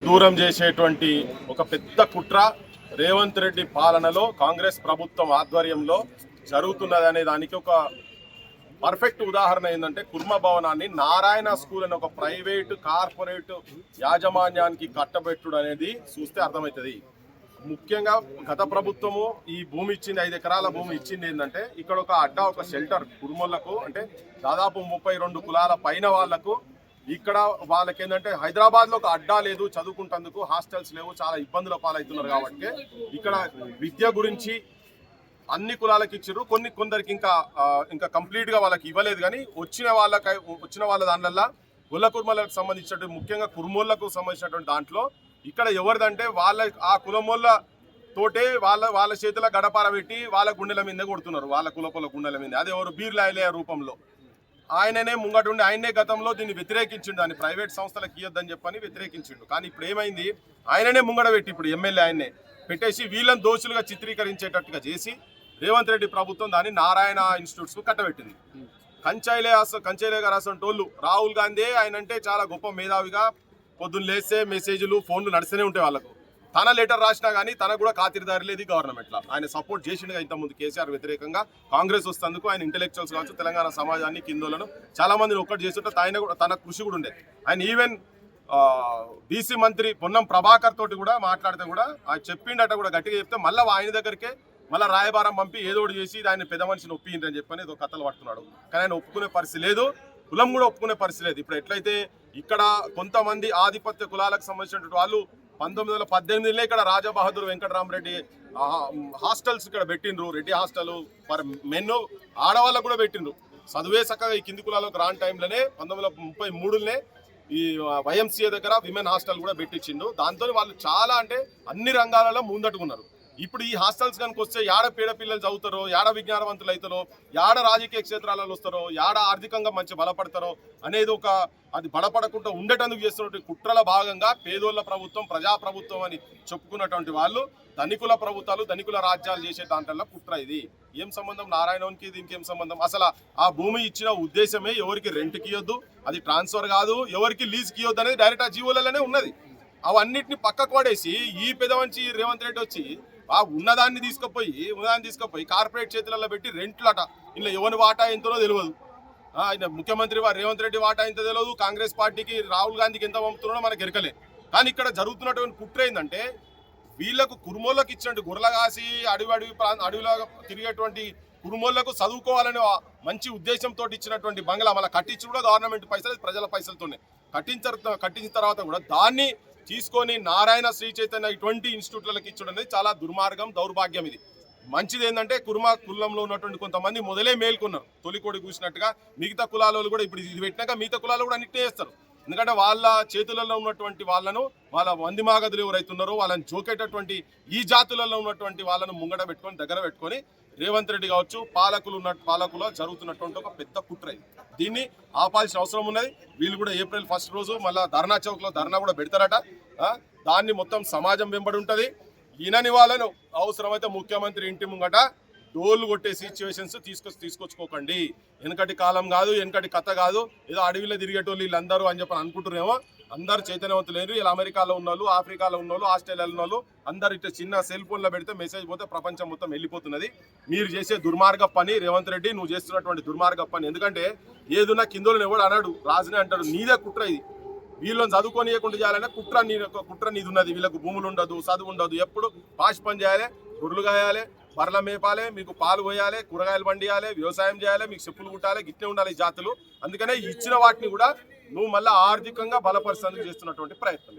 దూరం చేసేటువంటి ఒక పెద్ద కుట్ర రేవంత్ రెడ్డి పాలనలో కాంగ్రెస్ ప్రభుత్వం ఆధ్వర్యంలో జరుగుతున్నదనే దానికి ఒక పర్ఫెక్ట్ ఉదాహరణ ఏంటంటే కుర్మ భవనాన్ని నారాయణ స్కూల్ అనే ఒక ప్రైవేటు కార్పొరేట్ యాజమాన్యానికి కట్టబెట్టుడు అనేది చూస్తే అర్థమవుతుంది. ముఖ్యంగా గత ప్రభుత్వము ఈ భూమి ఇచ్చింది 5 ఎకరాల భూమి ఇచ్చింది ఏంటంటే ఇక్కడ ఒక అడ్డా ఒక షెల్టర్ కుర్మలకు అంటే దాదాపు 32 కులాల పైన వాళ్లకు ఇక్కడ వాళ్ళకి ఏంటంటే హైదరాబాద్ లో ఒక అడ్డా లేదు, చదువుకుంటందుకు హాస్టల్స్ లేవు, చాలా ఇబ్బందుల పాలవుతున్నారు. కాబట్టి ఇక్కడ విద్య గురించి అన్ని కులాలకు ఇచ్చారు, కొందరికి ఇంకా కంప్లీట్ గా వాళ్ళకి ఇవ్వలేదు. కానీ వచ్చిన వాళ్ళ దానివల్ల గొల్ల కుర్మలకు సంబంధించినటువంటి ముఖ్యంగా కుర్మోళ్లకు సంబంధించినటువంటి దాంట్లో ఇక్కడ ఎవరిదంటే ఆ కులమోళ్ళ తోటే వాళ్ళ చేతిలో గడపార పెట్టి వాళ్ళ గుండెల మీద కొడుతున్నారు, వాళ్ళ కులపోల గుండెల మీద. అది ఎవరు బీర్లాయలే రూపంలో ఆయననే ముంగటుండి ఆయనే గతంలో దీన్ని వ్యతిరేకించిండు, దాన్ని ప్రైవేట్ సంస్థలకు ఇవ్వద్దని చెప్పని వ్యతిరేకించిండు. కానీ ఇప్పుడు ఏమైంది, ఆయననే ముంగడ పెట్టి ఇప్పుడు ఎమ్మెల్యే ఆయన్నే పెట్టేసి వీళ్ళని దోషులుగా చిత్రీకరించేటట్టుగా చేసి రేవంత్ రెడ్డి ప్రభుత్వం దాన్ని నారాయణ ఇన్స్టిట్యూట్స్ కు కట్టబెట్టింది. కంచైలే గారు అసంటోళ్ళు రాహుల్ గాంధీ ఆయన అంటే చాలా గొప్ప మేధావిగా పొద్దున్న లేస్తే మెసేజ్లు ఫోన్లు నడుస్తూనే ఉంటాయి వాళ్ళకు. తన లెటర్ రాసినా కానీ తనకు కూడా ఖాతిరిదారి లేదు గవర్నమెంట్లో. ఆయన సపోర్ట్ చేసిండుగా ఇంతకుముందు కేసీఆర్ వ్యతిరేకంగా కాంగ్రెస్ వస్తేందుకు ఆయన ఇంటెలెక్చువల్స్ కావచ్చు, తెలంగాణ సమాజాన్ని కిందోలను చాలా మందిని ఒక్కటి చేస్తుంటే తన కృషి కూడా ఉండే. ఆయన ఈవెన్ బీసీ మంత్రి పొన్నం ప్రభాకర్ తోటి కూడా మాట్లాడితే కూడా ఆయన చెప్పిండట కూడా గట్టిగా చెప్తే మళ్ళీ ఆయన దగ్గరికే మళ్ళీ రాయబారం పంపి ఏదో ఒకటి చేసి ఆయన పెద్ద మనిషిని ఒప్పిండ్రని చెప్పని ఏదో కథలు పడుతున్నాడు. కానీ ఆయన ఒప్పుకునే పరిస్థితి లేదు, కులం కూడా ఒప్పుకునే పరిస్థితి లేదు. ఇప్పుడు ఎట్లయితే ఇక్కడ కొంతమంది ఆధిపత్య కులాలకు సంబంధించినటువంటి వాళ్ళు 1918లో ఇక్కడ రాజబహదూర్ వెంకటరామరెడ్డి హాస్టల్స్ ఇక్కడ పెట్టిండ్రు, రెడ్డి హాస్టల్ ఫర్ మెన్, ఆడవాళ్ళకు కూడా పెట్టిండ్రు. చదువే చక్కగా ఈ కింది కులాలకు రాని టైంలోనే 1933లోనే ఈ వైఎంసీఏ దగ్గర విమెన్ హాస్టల్ కూడా పెట్టించిండు. దాంతో వాళ్ళు చాలా అంటే అన్ని రంగాలలో ముందట్టుకున్నారు. ఇప్పుడు ఈ హాస్టల్స్ కనుక వస్తే యాడ పేద పిల్లలు చదువుతారో, యాడ విజ్ఞానవంతులు అవుతారో, యాడ రాజకీయ క్షేత్రాలలో వస్తారో, యాడ ఆర్థికంగా మంచి బలపడతారో అనేది అది బలపడకుండా ఉండేటందుకు చేస్తున్నటువంటి కుట్రల భాగంగా పేదోళ్ల ప్రభుత్వం, ప్రజాప్రభుత్వం అని చెప్పుకున్నటువంటి వాళ్ళు ధనికుల ప్రభుత్వాలు, ధనికుల రాజ్యాలు చేసే దాంట్లో కుట్ర. ఇది ఏం సంబంధం నారాయణకి దీనికి ఏం సంబంధం? అసలు ఆ భూమి ఇచ్చిన ఉద్దేశమే ఎవరికి రెంట్కి ఇవ్వద్దు, అది ట్రాన్స్ఫర్ కాదు, ఎవరికి లీజ్కి ఇవ్వద్దు అనేది డైరెక్ట్ ఆ జీవోలలోనే ఉన్నది. అవన్నిటిని పక్కకు పడేసి ఈ పెదవంచి రేవంత్ రెడ్డి వచ్చి ఉన్నదాన్ని తీసుకుపోయి కార్పొరేట్ చేతులలో పెట్టి రెంట్లట. ఇలా ఎవరి వాటా ఎంతనో తెలియదు. ఆయన ముఖ్యమంత్రి రేవంత్ రెడ్డి వాటా ఎంత తెలియదు, కాంగ్రెస్ పార్టీకి రాహుల్ గాంధీకి ఎంత పంపుతున్నాడో మనకు ఎరకలే. కానీ ఇక్కడ జరుగుతున్నటువంటి కుట్ర ఏంటంటే వీళ్లకు కురుమోళ్ళకి ఇచ్చినట్టు గుర్రల కాసి అడవిలో తిరిగేటువంటి కురుమోళ్లకు చదువుకోవాలని మంచి ఉద్దేశంతో ఇచ్చినటువంటి బంగ్లా మళ్ళీ కట్టించి కూడా గవర్నమెంట్ పైసలు ప్రజల పైసలతోనే కట్టించిన తర్వాత కూడా దాన్ని తీసుకొని నారాయణ శ్రీ చైతన్య ఇటువంటి ఇన్స్టిట్యూట్లకు ఇచ్చడం అనేది చాలా దుర్మార్గం, దౌర్భాగ్యం. ఇది మంచిది ఏంటంటే కులంలో ఉన్నటువంటి కొంతమంది మొదలే మేల్కొన్నారు, తొలికోడి కూసినట్టుగా. మిగతా కులాలు కూడా ఇప్పుడు ఇది పెట్టినాక మిగతా కులాలు కూడా అన్నిటినే చేస్తారు. ఎందుకంటే వాళ్ళ చేతులలో ఉన్నటువంటి వాళ్ళను, వాళ్ళ మంది మాగదులు ఎవరైతున్నారో వాళ్ళని జోకేటటువంటి ఈ జాతులలో ఉన్నటువంటి వాళ్ళను ముంగట పెట్టుకొని దగ్గర పెట్టుకొని రేవంత్ రెడ్డి కావచ్చు పాలకులో జరుగుతున్నటువంటి ఒక పెద్ద కుట్ర. దీన్ని ఆపాల్సిన అవసరం ఉన్నది. వీళ్ళు కూడా April 1 రోజు మళ్ళీ ధర్నా చౌక్లో ధర్నా కూడా పెడతారట. దాన్ని మొత్తం సమాజం వెంబడి ఉంటుంది. ఈయనని వాళ్ళను అవసరమైతే ముఖ్యమంత్రి ఇంటి ముంగట డోర్లు కొట్టే సిచ్యువేషన్స్ తీసుకొచ్చుకోకండి. వెనకటి కాలం కాదు, వెనకటి కథ కాదు, ఏదో అడవిలో తిరిగేటోళ్ళు వీళ్ళందరూ అని చెప్పని అనుకుంటున్నారేమో. అందరు చైతన్యవంతులు లేరు. వీళ్ళు అమెరికాలో ఉన్నోళ్ళు, ఆఫ్రికాలో ఉన్నోళ్ళు, ఆస్ట్రేలియాలో ఉన్నోళ్ళు అందరు ఇట్లా చిన్న సెల్ ఫోన్లో పెడితే మెసేజ్ పోతే ప్రపంచం మొత్తం వెళ్ళిపోతున్నది. మీరు చేసే దుర్మార్గ పని రేవంత్ రెడ్డి, నువ్వు చేస్తున్నటువంటి దుర్మార్గ పని. ఎందుకంటే ఏదున్నా కిందోళ్ళని ఎవడు అన్నాడు, రాజునే అంటాడు. నీదే కుట్ర ఇది. వీళ్ళని చదువుకోనియకుండా చేయాలంటే కుట్ర నీది ఉన్నది. వీళ్ళకు భూములు ఉండదు, చదువు ఉండదు, ఎప్పుడు పాష్ పని చేయాలి, గొర్రెలు కాయాలి, బర్రెలు మేపాలి, మీకు పాలు పోయాలి, కూరగాయలు పండియాలి, వ్యవసాయం చేయాలి, మీకు చెప్పులు కుట్టాలి, గిట్నే ఉండాలి ఈ జాతులు. అందుకనే ఇచ్చిన వాటిని కూడా నువ్వు మళ్ళీ ఆర్థికంగా బలపరిచేందుకు చేస్తున్నటువంటి ప్రయత్నం.